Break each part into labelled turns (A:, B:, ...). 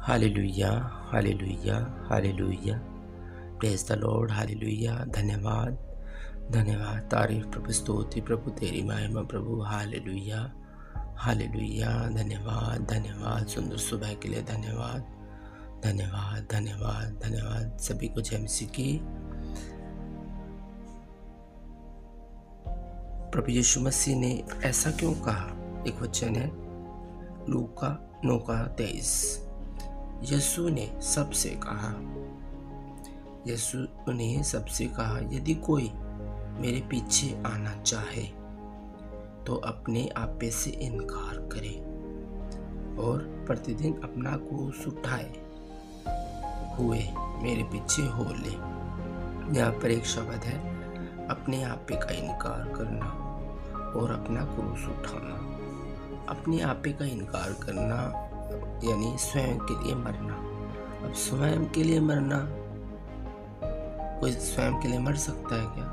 A: Hallelujah, hallelujah, hallelujah. Praise the Lord, hallelujah. धन्यवाद, धन्यवाद, तारीफ़ प्रभु, स्तुति प्रभु, तेरी महिमा प्रभु, हालेलुया, हालेलुया। धन्यवाद, धन्यवाद, सुंदर सुबह के लिए धन्यवाद, धन्यवाद, धन्यवाद, धन्यवाद। सभी को जय मसीह की। प्रभु यीशु मसीह ने ऐसा क्यों कहा? एक वचन है लूका 9:23। यीशु ने सबसे कहा, यीशु ने सबसे कहा, यदि कोई मेरे पीछे आना चाहे तो अपने आपे से इनकार करे और प्रतिदिन अपना क्रूस उठाए हुए मेरे पीछे हो ले। यहाँ पर एक शब्द है, अपने आपे का इनकार करना और अपना क्रूस उठाना। अपने आपे का इनकार करना यानी स्वयं के लिए मरना। अब स्वयं के लिए मरना, कोई स्वयं के लिए मर सकता है क्या?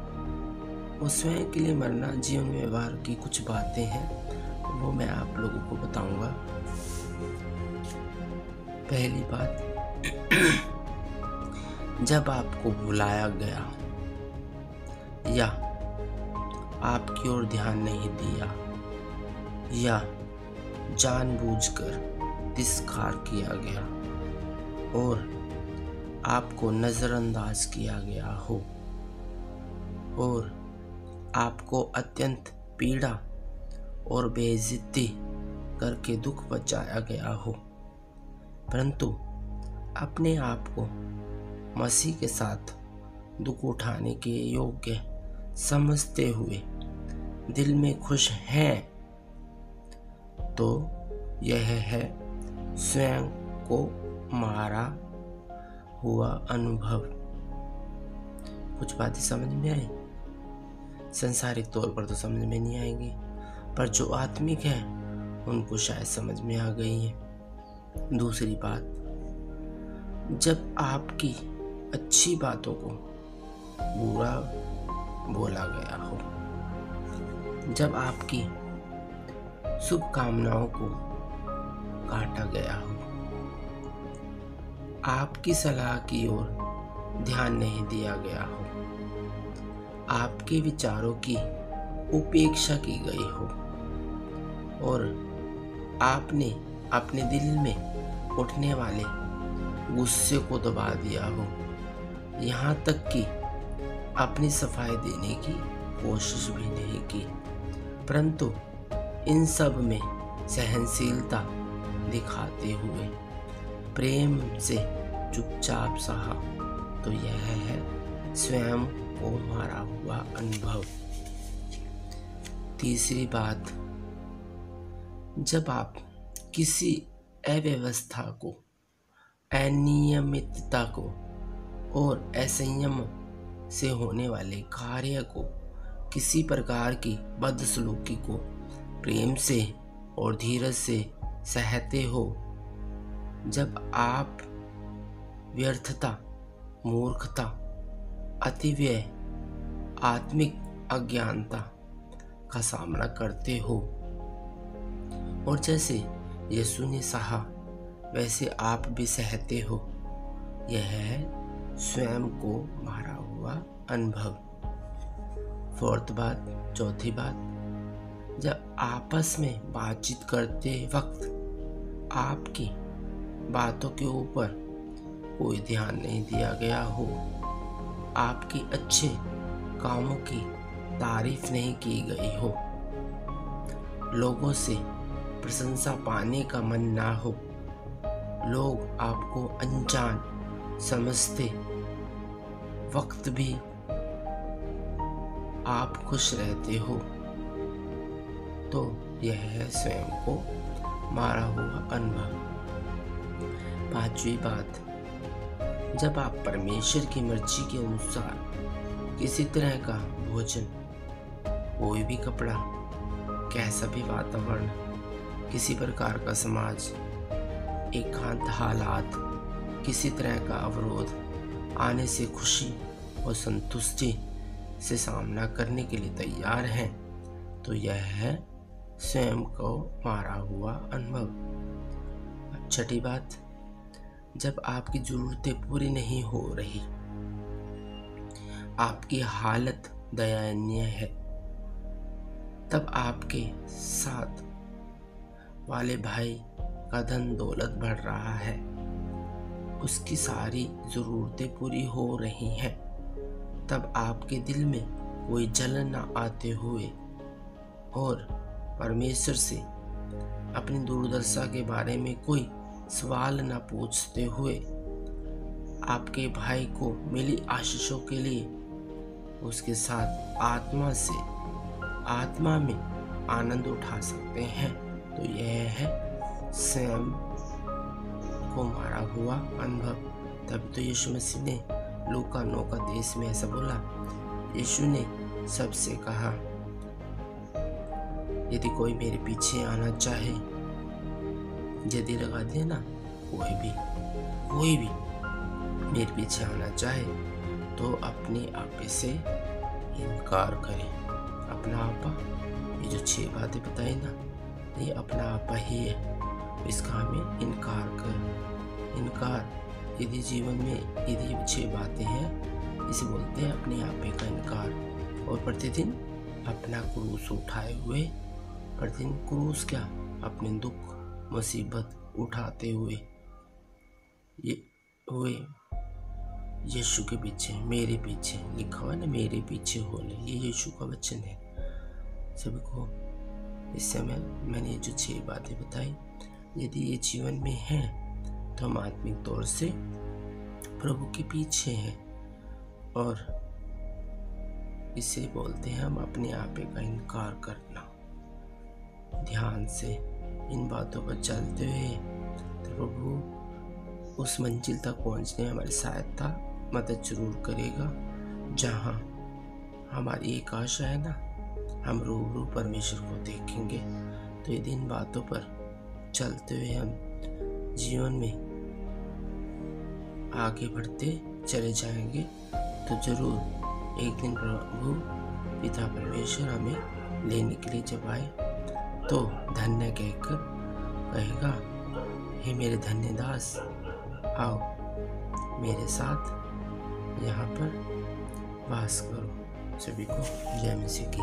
A: वो स्वयं के लिए मरना जीवन व्यवहार की कुछ बातें हैं, वो मैं आप लोगों को बताऊंगा। पहली बात, जब आपको बुलाया गया या आपकी ओर ध्यान नहीं दिया या जानबूझकर तिरस्कार किया गया और आपको नजरअंदाज किया गया हो और आपको अत्यंत पीड़ा और बेइज्जती करके दुख पहुंचाया गया हो, परंतु अपने आप को मसीह के साथ दुख उठाने के योग्य समझते हुए दिल में खुश हैं, तो यह है स्वयं को मारा हुआ अनुभव। कुछ बातें समझ में आई, संसारिक तौर पर तो समझ में नहीं आएंगी, पर जो आत्मिक है उनको शायद समझ में आ गई है। दूसरी बात, जब आपकी अच्छी बातों को बुरा बोला गया हो, जब आपकी शुभकामनाओं को काटा गया हो, आपकी सलाह की ओर ध्यान नहीं दिया गया हो, आपके विचारों की उपेक्षा की गई हो और आपने अपने दिल में उठने वाले गुस्से को दबा दिया हो, यहाँ तक कि अपनी सफाई देने की कोशिश भी नहीं की, परंतु इन सब में सहनशीलता दिखाते हुए प्रेम से चुपचाप सहा, तो यह है स्वयं को मारा हुआ अनुभव। तीसरी बात, जब आप किसी अव्यवस्था को, अनियमितता को और असंयम से होने वाले कार्य को, किसी प्रकार की बदसलूकी को प्रेम से और धीरज से सहते हो, जब आप व्यर्थता, मूर्खता, अतिव्यय, आत्मिक अज्ञानता का सामना करते हो और जैसे यीशु ने सहा वैसे आप भी सहते हो, यह है स्वयं को मारा हुआ अनुभव। चौथी बात, जब आपस में बातचीत करते वक्त आपकी बातों के ऊपर कोई ध्यान नहीं दिया गया हो, आपकी अच्छे कामों की तारीफ नहीं की गई हो, लोगों से प्रशंसा पाने का मन ना हो, लोग आपको अनजान समझते वक्त भी आप खुश रहते हो, तो यह है स्वयं को मारा हुआ अनुभव। पांचवी बात, जब आप परमेश्वर की मर्जी के अनुसार किसी तरह का भोजन, कोई भी कपड़ा, कैसा भी वातावरण, किसी प्रकार का समाज, एकांत हालात, किसी तरह का अवरोध आने से खुशी और संतुष्टि से सामना करने के लिए तैयार हैं, तो यह है स्वयं को मारा हुआ अनुभव। छठी बात, जब आपकी ज़रूरतें पूरी नहीं हो रही, आपकी हालत दयनीय है, तब आपके साथ वाले भाई का धन दौलत बढ़ रहा है, उसकी सारी ज़रूरतें पूरी हो रही हैं, तब आपके दिल में कोई जलन न आते हुए और परमेश्वर से अपनी दुर्दशा के बारे में कोई सवाल न पूछते हुए आपके भाई को मिली आशीषों के लिए उसके साथ आत्मा में आनंद उठा सकते हैं। तो यह है स्वयं को मारा हुआ अनुभव। तब तो यीशु मसीह ने लूका 9:23 में ऐसा बोला। यीशु ने सबसे कहा, यदि कोई मेरे पीछे आना चाहे, यदि लगा देना, कोई भी मेरे पीछे आना चाहे तो अपने आपे से इनकार करे। अपना आपा, ये जो 6 बातें बताई ना, ये अपना आपा ही है। इसका हमें इनकार यदि जीवन में यदि ये 6 बातें हैं, इसे बोलते हैं अपने आपे का इनकार। और प्रतिदिन अपना क्रूस उठाए हुए, प्रतिदिन क्रूस क्या, अपने दुख मुसीबत उठाते हुए यीशु के पीछे, मेरे पीछे लिखा हुआ है ना, मेरे पीछे होने, ये यीशु का वचन है सभी को। इस समय मैंने ये जो 6 बातें बताई, यदि ये जीवन में है तो हम आत्मिक तौर से प्रभु के पीछे हैं। और इसे बोलते हैं हम अपने आपे का इनकार करना। ध्यान से इन बातों पर चलते हुए तो प्रभु उस मंजिल तक पहुंचने में हमारी सहायता मदद जरूर करेगा, जहां हमारी एक आशा है ना, हम रूबरू परमेश्वर को देखेंगे। तो यदि इन बातों पर चलते हुए हम जीवन में आगे बढ़ते चले जाएंगे तो जरूर एक दिन प्रभु पिता परमेश्वर हमें लेने के लिए जब आए तो धन्य कहकर कहेगा, हे मेरे धन्य दास, आओ मेरे साथ यहाँ पर वास करो। सभी को जय मसीह की।